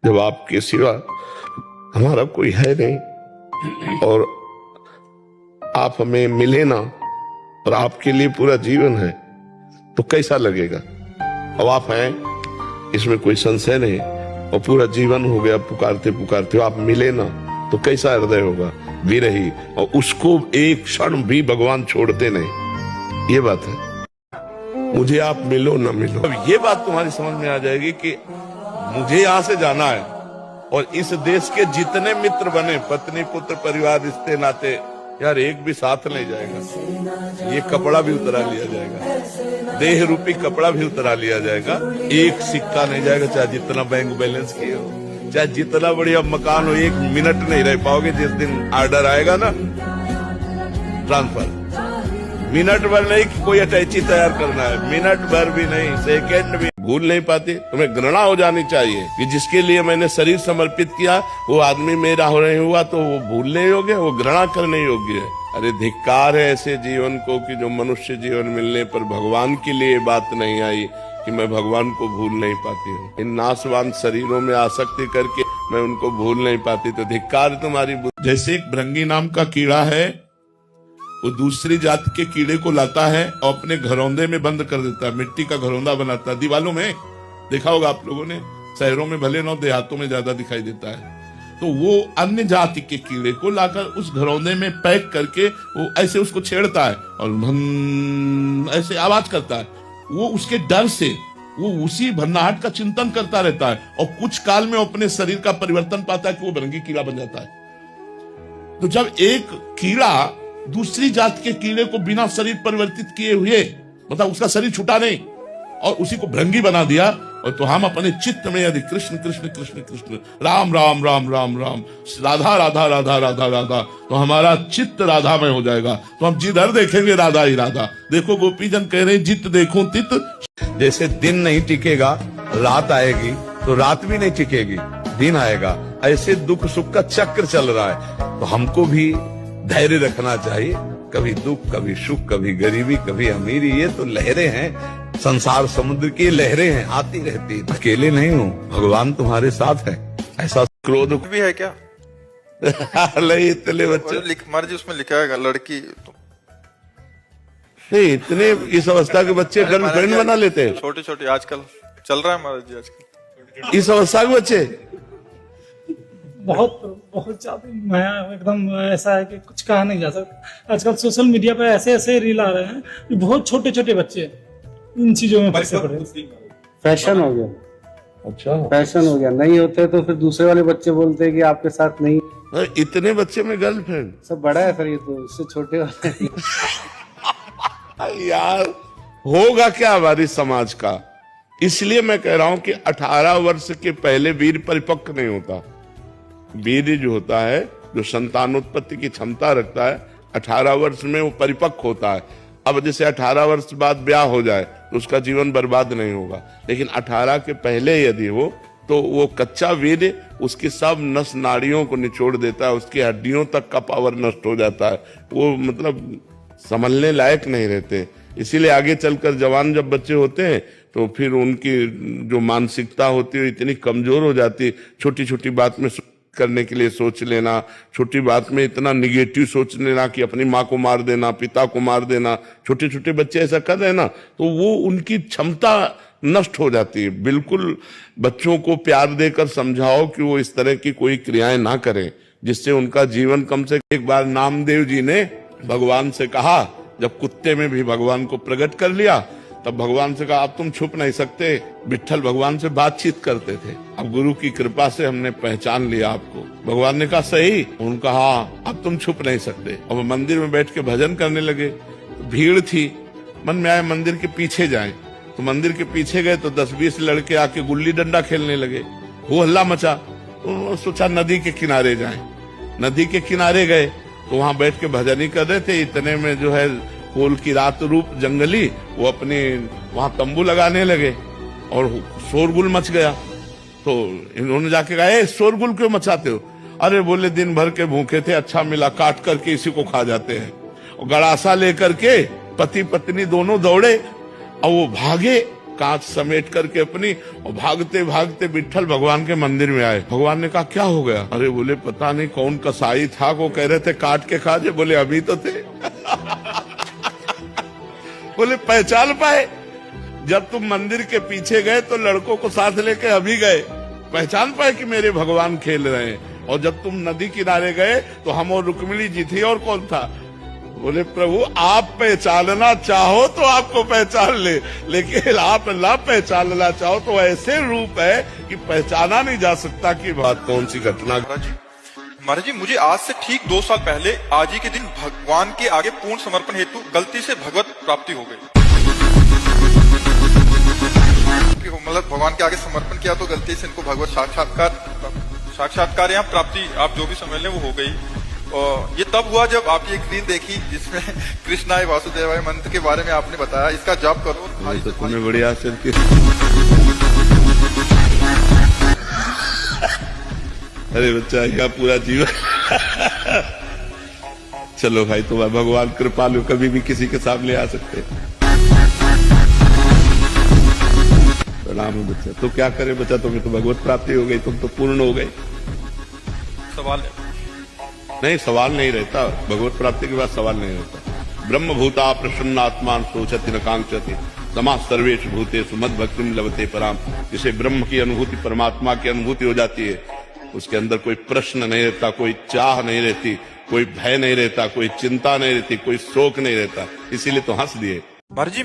जब आपके सिवा हमारा कोई है नहीं और आप हमें मिले ना और आपके लिए पूरा जीवन है तो कैसा लगेगा। अब आप हैं इसमें कोई संशय नहीं और पूरा जीवन हो गया पुकारते पुकारते, आप मिले ना तो कैसा हृदय होगा विरही, और उसको एक क्षण भी भगवान छोड़ते नहीं। ये बात है, मुझे आप मिलो ना मिलो। अब ये बात तुम्हारी समझ में आ जाएगी कि मुझे यहां से जाना है और इस देश के जितने मित्र बने, पत्नी पुत्र परिवार रिश्ते नाते, यार एक भी साथ नहीं जाएगा। ये कपड़ा भी उतरा लिया जाएगा, देह रूपी कपड़ा भी उतरा लिया जाएगा, एक सिक्का नहीं जाएगा, चाहे जितना बैंक बैलेंस किए हो, चाहे जितना बढ़िया मकान हो, एक मिनट नहीं रह पाओगे। जिस दिन ऑर्डर आएगा ना ट्रांसफर, मिनट भर नहीं कि कोई अटैची तैयार करना है, मिनट भर भी नहीं, सेकंड भी भूल नहीं पाते। तुम्हें घृणा हो जानी चाहिए कि जिसके लिए मैंने शरीर समर्पित किया वो आदमी मेरा हो नहीं हुआ तो वो भूलने योग्य, वो घृणा करने योग्य है। अरे धिक्कार है ऐसे जीवन को कि जो मनुष्य जीवन मिलने पर भगवान के लिए बात नहीं आई कि मैं भगवान को भूल नहीं पाती हूँ। इन नाशवान शरीरों में आसक्ति करके मैं उनको भूल नहीं पाती, तो धिक्कार तुम्हारी। जैसे एक भृंगी नाम का कीड़ा है, वो दूसरी जाति के कीड़े को लाता है और अपने घरौंदे में बंद कर देता है, मिट्टी का घरौंदा बनाता है। दीवालों में देखा होगा आप लोगों ने, शहरों में भले ना, देहातों में ज्यादा दिखाई देता है। तो वो अन्य जाति के कीड़े को लाकर उस घरौंदे में पैक करके वो ऐसे उसको छेड़ता है और ऐसे आवाज करता है। वो उसके डर से वो उसी भन्नाहट का चिंतन करता रहता है और कुछ काल में अपने शरीर का परिवर्तन पाता है कि वो भृंगी कीड़ा बन जाता है। तो जब एक कीड़ा दूसरी जात के कीड़े को बिना शरीर परिवर्तित किए हुए, मतलब उसका शरीर छूटा नहीं और उसी को भृंगी बना दिया, और तो हम अपने चित्त में यदि कृष्ण कृष्ण कृष्ण कृष्ण, राम राम राम राम राम, राधा राधा राधा राधा राधा, तो हमारा चित्त राधा में हो जाएगा। तो हम जिधर देखेंगे राधा ही राधा। देखो गोपीजन कह रहे हैं जित देखूं तित। जैसे दिन नहीं टिकेगा रात आएगी, तो रात भी नहीं टिकेगी दिन आएगा। ऐसे दुख सुख का चक्र चल रहा है, तो हमको भी धैर्य रखना चाहिए। कभी दुख, कभी सुख, कभी गरीबी, कभी अमीरी, ये तो लहरें हैं, संसार समुद्र की लहरें हैं, आती रहती। अकेले नहीं हूँ, भगवान तुम्हारे साथ है। ऐसा क्रोध भी है क्या? नहीं, इतने बच्चे मर्जी उसमें लिखा है लड़की तो नहीं, इतने इस अवस्था के बच्चे गर्लफ्रेंड बना लेते हैं। छोटे छोटे आजकल चल रहा है महाराज जी, आजकल इस अवस्था के बच्चे बहुत बहुत ज्यादा नया एकदम ऐसा है कि कुछ कहा नहीं जा सकता। आजकल सोशल मीडिया पे ऐसे ऐसे रील आ रहे हैं कि बहुत छोटे छोटे बच्चे इन चीजों में फंसे पड़े। फैशन हो गया। अच्छा, फैशन हो गया। नहीं होते तो फिर दूसरे वाले बच्चे बोलते हैं कि आपके साथ नहीं। इतने बच्चे में गर्लफ्रेंड सब बड़ा है सर, ये तो इससे छोटे वाले। यार होगा क्या हमारी समाज का। इसलिए मैं कह रहा हूं कि 18 वर्ष के पहले वीर परिपक्व नहीं होता। वीर जो होता है, जो संतानोत्पत्ति की क्षमता रखता है, 18 वर्ष में वो परिपक्व होता है। अब जैसे 18 वर्ष बाद ब्याह हो जाए तो उसका जीवन बर्बाद नहीं होगा, लेकिन 18 के पहले यदि हो तो वो कच्चा वीर उसकी सब नस नाड़ियों को निचोड़ देता है, उसकी हड्डियों तक का पावर नष्ट हो जाता है, वो मतलब संभलने लायक नहीं रहते। इसीलिए आगे चलकर जवान जब बच्चे होते हैं तो फिर उनकी जो मानसिकता होती है इतनी कमजोर हो जाती है। छोटी छोटी बात में करने के लिए सोच लेना, छोटी बात में इतना निगेटिव सोच लेना कि अपनी माँ को मार देना, पिता को मार देना। छोटे छोटे बच्चे ऐसा कर रहे हैं ना, तो वो उनकी क्षमता नष्ट हो जाती है। बिल्कुल बच्चों को प्यार देकर समझाओ कि वो इस तरह की कोई क्रियाएं ना करें जिससे उनका जीवन कम से। एक बार नामदेव जी ने भगवान से कहा, जब कुत्ते में भी भगवान को प्रकट कर लिया, तब भगवान से कहा अब तुम छुप नहीं सकते। विट्ठल भगवान से बातचीत करते थे, अब गुरु की कृपा से हमने पहचान लिया आपको। भगवान ने कहा सही, उनका हाँ अब तुम छुप नहीं सकते। अब मंदिर में बैठ के भजन करने लगे, भीड़ थी, मन में आया मंदिर के पीछे जाएं। तो मंदिर के पीछे गए तो 10-20 लड़के आके गुल्ली डंडा खेलने लगे, हो हल्ला मचा। तो सोचा नदी के किनारे जाएं। नदी के किनारे गए तो वहां बैठ के भजन ही कर रहे थे। इतने में जो है कोल की रात रूप जंगली, वो अपने वहां तंबू लगाने लगे और शोरगुल मच गया। तो इन्होंने जाके कहा ए शोरगुल क्यों मचाते हो? अरे बोले दिन भर के भूखे थे, अच्छा मिला काट करके इसी को खा जाते हैं। और गड़ासा लेकर के पति पत्नी दोनों दौड़े और वो भागे कांच समेट करके अपनी और भागते भागते विट्ठल भगवान के मंदिर में आए। भगवान ने कहा क्या हो गया? अरे बोले पता नहीं कौन कसाई था, वो कह रहे थे काट के खा जे। बोले अभी तो थे। बोले पहचान पाए? जब तुम मंदिर के पीछे गए तो लड़कों को साथ लेके अभी गए, पहचान पाए कि मेरे भगवान खेल रहे हैं? और जब तुम नदी किनारे गए तो हम और रुक्मिणी जी थी, और कौन था? बोले प्रभु आप पहचानना चाहो तो आपको पहचान ले, लेकिन आप ना पहचानना चाहो तो ऐसे रूप है कि पहचाना नहीं जा सकता कि बात कौन सी घटना। महाराज जी, मुझे आज से ठीक 2 साल पहले आज ही के दिन भगवान के आगे पूर्ण समर्पण हेतु गलती से भगवत प्राप्ति हो गई। मतलब भगवान के आगे समर्पण किया तो गलती से इनको भगवत साक्षात्कार या प्राप्ति आप जो भी समझ लें वो हो गई। और ये तब हुआ जब आपकी एक रील देखी जिसमें कृष्णाय वासुदेवाय मंत्र के बारे में आपने बताया, इसका जाप करो। तो तुम्हें बड़ी आश्चर्य की। अरे बच्चा यह पूरा जीवन। चलो भाई, तो भगवान कृपालु, कभी भी किसी के सामने आ सकते। प्रणाम है बच्चा। तो क्या करे बच्चा, तुम्हें तो भगवत प्राप्ति हो गई, तुम तो पूर्ण हो गए। सवाल है? नहीं, सवाल नहीं रहता। भगवत प्राप्ति के बाद सवाल नहीं रहता। ब्रह्म भूता प्रसन्न आत्मान सोचति न कांक्षति समा सर्वेश भूतेषु मद भक्तिम लभते पराम। जिसे ब्रह्म की अनुभूति, परमात्मा की अनुभूति हो जाती है, उसके अंदर कोई प्रश्न नहीं रहता, कोई चाह नहीं रहती, कोई भय नहीं रहता, कोई चिंता नहीं रहती, कोई शोक नहीं रहता। इसीलिए तो हंस दिए। महाराज जी,